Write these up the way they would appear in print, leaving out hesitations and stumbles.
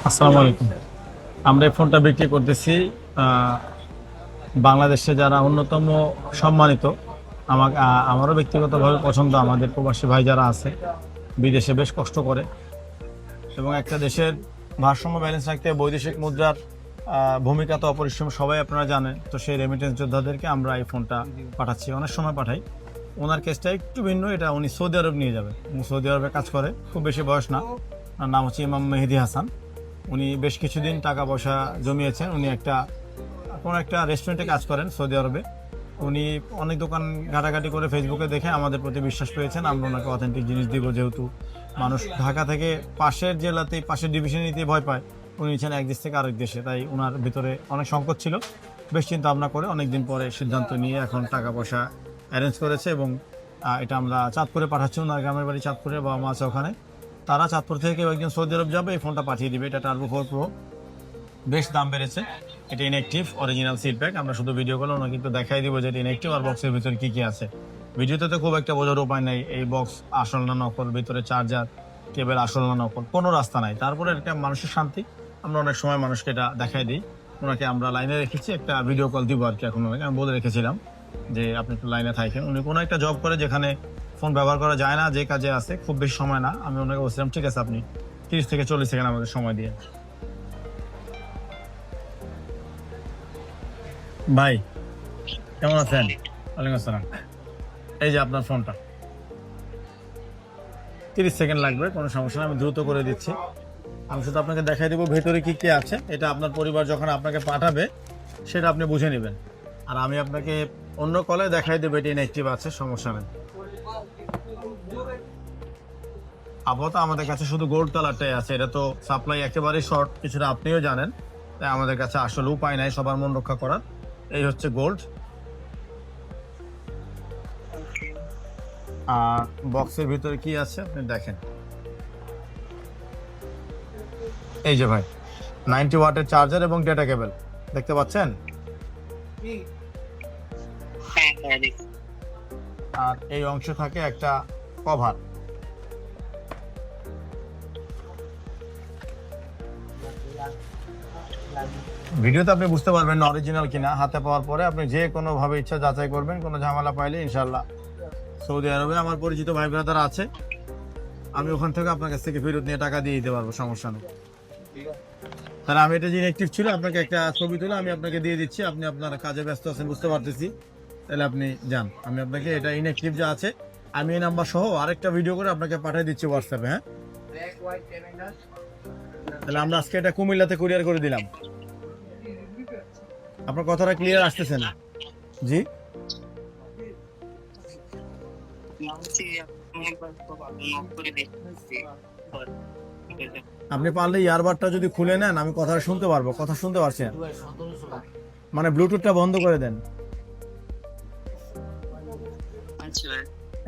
আসসালামু আলাইকুম। আমরা এই ফোনটা বিক্রি করতেছি বাংলাদেশে যারা অন্যতম সম্মানিত, আমারও ব্যক্তিগতভাবে পছন্দ, আমাদের প্রবাসী ভাই যারা আছে বিদেশে বেশ কষ্ট করে এবং একটা দেশের ভারসাম্য ব্যালেন্স রাখতে বৈদেশিক মুদ্রার ভূমিকা তো অপরিসীম, সবাই আপনারা জানেন। তো সেই রেমিটেন্স যোদ্ধাদেরকে আমরা এই ফোনটা পাঠাচ্ছি, অনেক সময় পাঠাই। ওনার কেসটা একটু ভিন্ন, এটা উনি সৌদি আরব নিয়ে যাবে, উনি সৌদি আরবে কাজ করে, খুব বেশি বয়স না। ওনার নাম হচ্ছে ইমাম মেহেদি হাসান। উনি বেশ কিছুদিন টাকা পয়সা জমিয়েছেন। উনি কোনো একটা রেস্টুরেন্টে কাজ করেন সৌদি আরবে। উনি অনেক দোকান ঘাটাঘাটি করে ফেসবুকে দেখে আমাদের প্রতি বিশ্বাস পেয়েছেন। আমরা ওনাকে অথেন্টিক জিনিস দিব, যেহেতু মানুষ ঢাকা থেকে পাশের জেলাতে পাশের ডিভিশনে নিতে ভয় পায়, উনি নিচ্ছেন এক দেশ থেকে আরেক দেশে, তাই ওনার ভিতরে অনেক সংকট ছিল। বেশ চিন্তা ভাবনা করে অনেকদিন পরে সিদ্ধান্ত নিয়ে এখন টাকা পয়সা অ্যারেঞ্জ করেছে এবং এটা আমরা চাঁদপুরে পাঠাচ্ছি। ওনার গ্রামের বাড়ি চাঁদপুরে, বাবা মা আছে ওখানে। তারা চাঁদপুর থেকে কেউ একজন সৌদি আরব যাবে, এই ফোনটা পাঠিয়ে দিবে। এটা টার্বো 4 প্রো, বেশ দাম বেড়েছে। এটা ইনঅ্যাক্টিভ অরিজিনাল সিট ব্যাগ। আমরা শুধু ভিডিও কলে ওনাকে কিন্তু দেখাই দিব যে এটা ইনঅ্যাক্টিভ আর বক্সের ভিতরে কি কি আছে। ভিডিওতে তো খুব একটা বোঝার উপায় নেই এই বক্স আসল না নকল, ভিতরে চার্জার কেবল আসল না নকল, কোনো রাস্তা নাই। তারপরে একটা মানুষের শান্তি, আমরা অনেক সময় মানুষকে এটা দেখাই দিই। ওনাকে আমরা লাইনে রেখেছি, একটা ভিডিও কল দিব আর কি। এখন ওনাকে আমি বলে রেখেছিলাম যে আপনি একটু লাইনে থাকেন। উনি কোনো একটা জব করে যেখানে ফোন ব্যবহার করা যায় না, যে কাজে আছে, খুব বেশি সময় না। আমি ওনাকে বলছিলাম ঠিক আছে, আপনি 30 থেকে 40 সেকেন্ড আমাদের সময় দিয়ে। ভাই কেমন আছেন? ওয়ালাইকুম আসসালাম। এই যে আপনার ফোনটা, 30 সেকেন্ড লাগবে, কোনো সমস্যা না, আমি দ্রুত করে দিচ্ছি। আমি শুধু আপনাকে দেখাই দেবো ভেতরে কি কি আছে। এটা আপনার পরিবার যখন আপনাকে পাঠাবে সেটা আপনি বুঝে নেবেন। আর আমি আপনাকে অন্য কলে দেখাই দেবো এটা ইনঅ্যাক্টিভ আছে, সমস্যা নেই। আপাতত আমাদের কাছে শুধু গোল্ড কালারটাই আছে। এটা তো সাপ্লাই একেবারেই শর্ট, কিছুটা আপনিও জানেন, তাই আমাদের কাছে আসলে উপায় নাই সবার মন রক্ষা করার। এই হচ্ছে গোল্ড। আর বক্সের ভিতরে কি আছে আপনি দেখেন। এই যে ভাই, 90 ওয়াটের চার্জার এবং ডেটা কেবল দেখতে পাচ্ছেন। আর এই অংশে থাকে একটা কভার। ভিডিওতে আপনি বুঝতে পারবেন না অরিজিনাল কিনা, হাতে পাওয়ার পরে আপনি যে কোনো ভাবে ইচ্ছা যাচাই করবেন। কোনো ঝামেলা পাইলে ইনশাল্লাহ সৌদি আরবে আমার পরিচিত ভাই ব্রাদার আছে, আমি ওখান থেকে আপনার কাছ থেকে ফেরত নিয়ে টাকা দিয়ে দিতে পারবো, সমস্যা নেই। তাহলে আমি এটা যে ইনঅ্যাক্টিভ ছিল আপনাকে একটা ছবি তুলে আমি আপনাকে দিয়ে দিচ্ছি। আপনি আপনার কাজে ব্যস্ত আছেন বুঝতে পারতেছি, তাহলে আপনি যান। আমি আপনাকে এটা ইনঅ্যাক্টিভ যা আছে আমি এই নাম্বার সহ আরেকটা ভিডিও করে আপনাকে পাঠিয়ে দিচ্ছি হোয়াটসঅ্যাপে। হ্যাঁ, তাহলে আমরা আজকে এটা কুমিল্লাতে কুরিয়ার করে দিলাম। আপনার কথাটা ক্লিয়ার আসতেছে না। জি, আপনি পারলে ইয়ারবাডটা যদি খুলে নেন আমি কথা শুনতে পারবো। কথা শুনতে পারছেন? মানে ব্লুটুথটা বন্ধ করে দেন।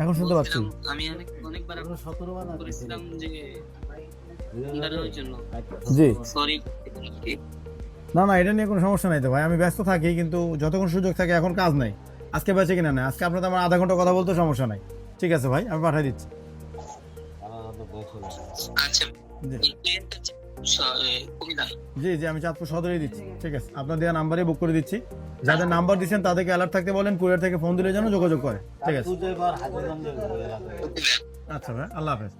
এখন শুনতে পাচ্ছি। আমি অনেকবার করেছিলাম যে ইন্টারভিউর জন্য। জি, সরি। না না, এটা নিয়ে কোনো সমস্যা নাই তো ভাই, আমি ব্যস্ত থাকি কিন্তু যতক্ষণ সুযোগ থাকে। এখন কাজ নাই, আজকে বেঁচে কিনা না, আজকে আপনার আমার আধা ঘন্টা কথা বলতে সমস্যা নাই। ঠিক আছে ভাই, আমি পাঠিয়ে দিচ্ছি। আচ্ছা, জি জি, আমি চাঁদপুর সদরেই দিচ্ছি। ঠিক আছে, আপনার দেওয়া নাম্বারে বুক করে দিচ্ছি। যাদের নাম্বার দিচ্ছেন তাদেরকে অ্যালার্ট থাকতে বলেন, কুরিয়ার থেকে ফোন দিলে যেন যোগাযোগ করে। ঠিক আছে, আচ্ছা ভাই, আল্লাহ হাফেজ।